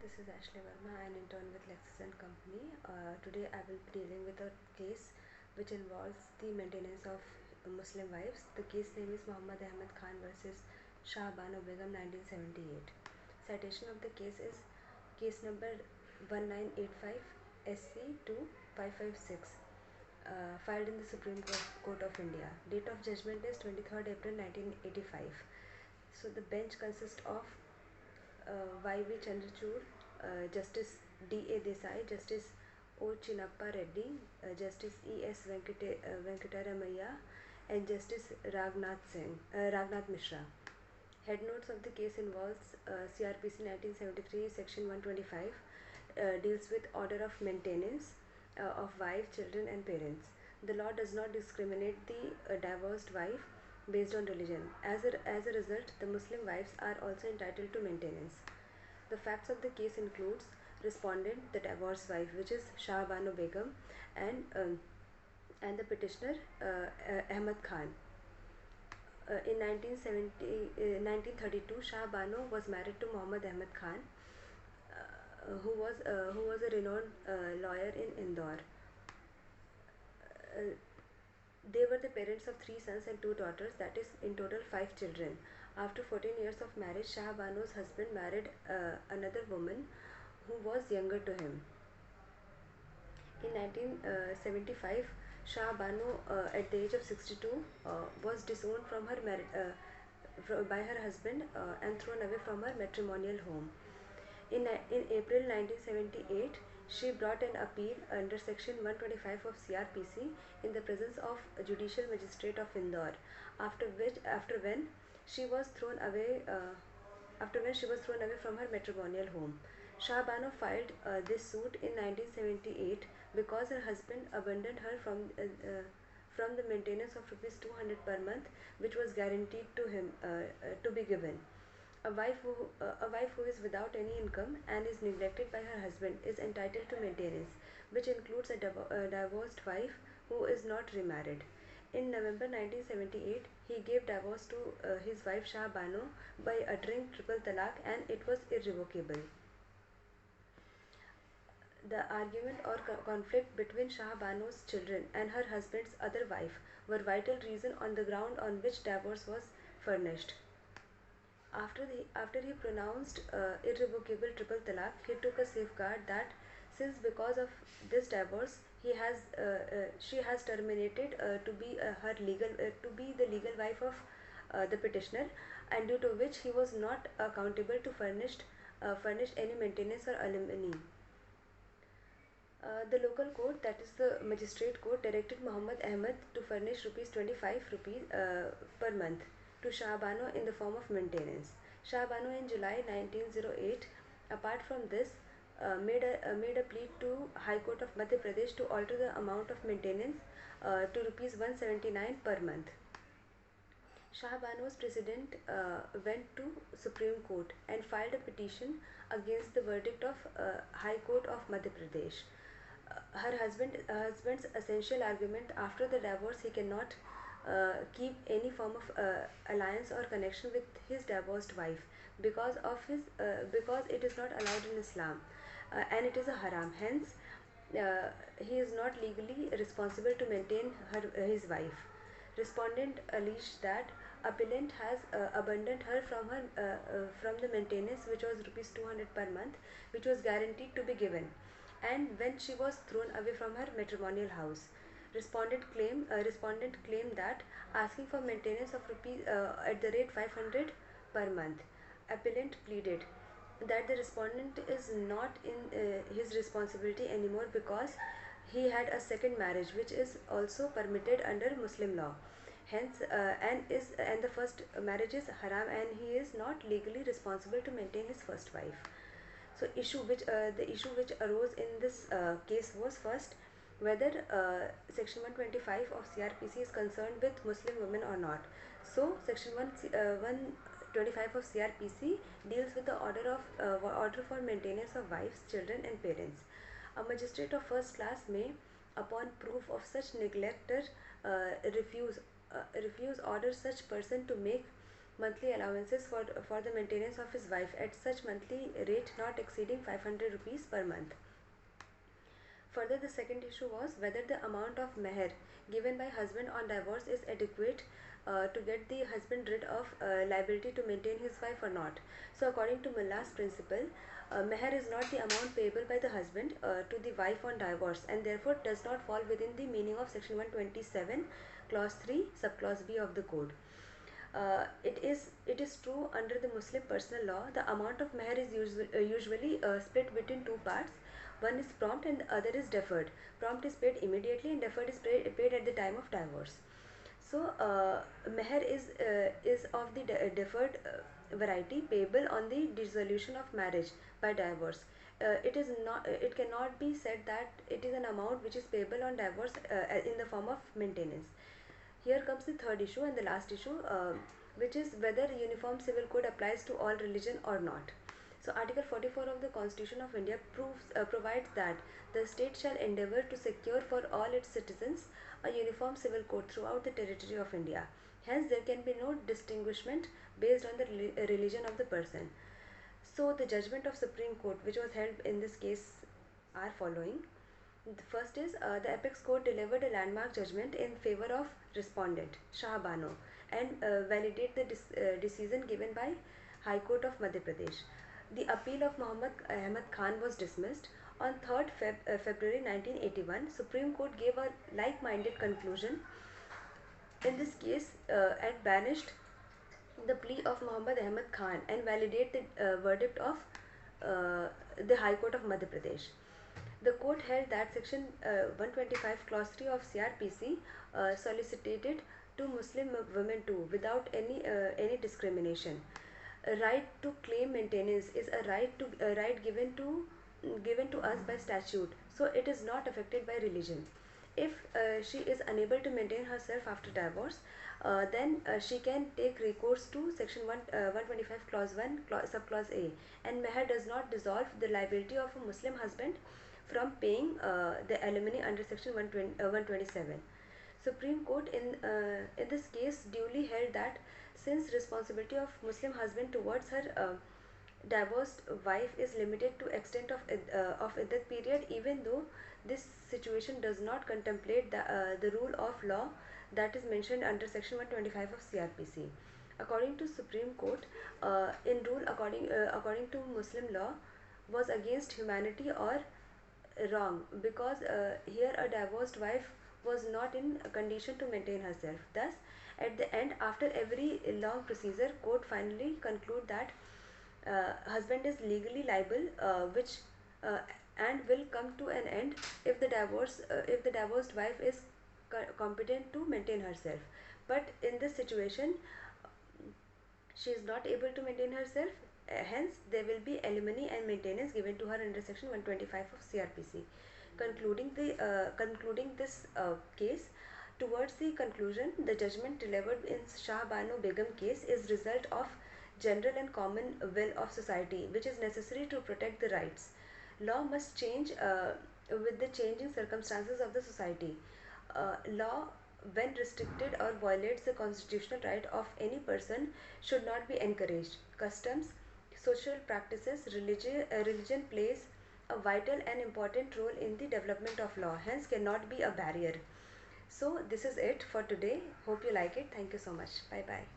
this is Aishley Verma, an intern with LEXIS and Company. Today I will be dealing with a case which involves the maintenance of Muslim wives. The case name is Muhammad Ahmed Khan versus Shah Bano Begum 1978. Citation of the case is case number 1985 SC 2556, filed in the Supreme Court of India. Date of judgment is 23rd April 1985. So the bench consists of Y.V. Chandrachud, Justice D.A. Desai, Justice O. Chinnappa Reddy, Justice E.S. Venkataramaiah, and Justice Raghunath Mishra. Head notes of the case involves CRPC 1973 Section 125, deals with order of maintenance of wife, children and parents. The law does not discriminate the divorced wife based on religion. As a result, the Muslim wives are also entitled to maintenance. The facts of the case includes respondent, the divorced wife, which is Shah Bano Begum, and the petitioner Ahmed Khan. In 1932, Shah Bano was married to Muhammad Ahmed Khan, who was a renowned lawyer in Indore. They were the parents of 3 sons and 2 daughters, that is in total 5 children. After 14 years of marriage, Shah Bano's husband married another woman who was younger to him. In 1975, Shah Bano, at the age of 62, was disowned from her by her husband and thrown away from her matrimonial home. In April 1978, she brought an appeal under Section 125 of CRPC in the presence of a judicial magistrate of Indore, after when she was thrown away from her matrimonial home. Shah Bano filed this suit in 1978 because her husband abandoned her from the maintenance of ₹200 per month, which was guaranteed to him to be given. A wife who is without any income and is neglected by her husband is entitled to maintenance, which includes a divorced wife who is not remarried. In November 1978, he gave divorce to his wife Shah Bano by uttering triple talaq, and it was irrevocable. The argument or conflict between Shah Bano's children and her husband's other wife were vital reason on the ground on which divorce was furnished. After he pronounced irrevocable triple talaq, he took a safeguard that since because of this divorce she has terminated to be the legal wife of the petitioner, and due to which he was not accountable to furnish any maintenance or alimony. The local court, that is the magistrate court, directed Muhammad Ahmed to furnish ₹25 per month to Shah Bano in the form of maintenance. Shah Bano in July 1908, apart from this, made a plea to High Court of Madhya Pradesh to alter the amount of maintenance to ₹179 per month. Shah Bano's president went to Supreme Court and filed a petition against the verdict of High Court of Madhya Pradesh. Her husband's essential argument: after the divorce, he cannot keep any form of alliance or connection with his divorced wife because it is not allowed in Islam, and it is a haram. Hence, he is not legally responsible to maintain his wife. Respondent alleged that appellant has abandoned her from the maintenance, which was ₹200 per month, which was guaranteed to be given, and when she was thrown away from her matrimonial house. Respondent claimed that asking for maintenance of at the rate 500 per month. Appellant pleaded that the respondent is not in his responsibility anymore because he had a second marriage, which is also permitted under Muslim law. Hence, and the first marriage is haram, and he is not legally responsible to maintain his first wife. So, the issue which arose in this case was, first, whether Section 125 of CRPC is concerned with Muslim women or not. So, Section 125 of CRPC deals with the order for maintenance of wives, children, and parents. A magistrate of first class may, upon proof of such neglect, refuse order such person to make monthly allowances for the maintenance of his wife at such monthly rate not exceeding 500 rupees per month. Further, the second issue was whether the amount of meher given by husband on divorce is adequate to get the husband rid of liability to maintain his wife or not. So, according to Mullah's principle, meher is not the amount payable by the husband to the wife on divorce, and therefore does not fall within the meaning of section 127 clause 3 subclause B of the code. It is true under the Muslim personal law the amount of meher is usually split between two parts. One is prompt and the other is deferred. Prompt is paid immediately and deferred is paid at the time of divorce. So meher is of the deferred variety payable on the dissolution of marriage by divorce. It cannot be said that it is an amount which is payable on divorce in the form of maintenance. Here comes the third issue and the last issue, which is whether Uniform Civil Code applies to all religion or not. So, Article 44 of the Constitution of India provides that the state shall endeavour to secure for all its citizens a uniform civil code throughout the territory of India. Hence, there can be no distinguishment based on the religion of the person. So, the judgment of Supreme Court, which was held in this case, are following. The first is the Apex Court delivered a landmark judgment in favor of respondent Shah Bano and validate the decision given by High Court of Madhya Pradesh. The appeal of Muhammad Ahmad Khan was dismissed. On 3rd February 1981, Supreme Court gave a like-minded conclusion in this case and banished the plea of Muhammad Ahmad Khan and validate the verdict of the High Court of Madhya Pradesh. The court held that Section 125 Clause 3 of CRPC solicited to Muslim women too without any discrimination. A right to claim maintenance is a right given to us by statute, so it is not affected by religion. If she is unable to maintain herself after divorce, then she can take recourse to Section 125 Clause 1 subclause A, and meher does not dissolve the liability of a Muslim husband from paying the alimony under Section 127. Supreme Court in this case duly held that since responsibility of Muslim husband towards her divorced wife is limited to extent of iddat period, even though this situation does not contemplate the rule of law that is mentioned under Section 125 of CRPC. According to Supreme Court, in rule according to Muslim law was against humanity or wrong, because here a divorced wife was not in a condition to maintain herself. Thus, at the end, after every long procedure, court finally conclude that husband is legally liable, which and will come to an end if the divorced wife is competent to maintain herself. But in this situation, she is not able to maintain herself. Hence, there will be alimony and maintenance given to her under Section 125 of CRPC. Concluding this case, towards the conclusion, the judgment delivered in Shah Banu Begum case is result of general and common will of society, which is necessary to protect the rights. Law must change with the changing circumstances of the society. Law, when restricted or violates the constitutional right of any person, should not be encouraged. Customs, social practices, religion plays a vital and important role in the development of law, hence cannot be a barrier. So this is it for today. Hope you like it. Thank you so much. Bye bye.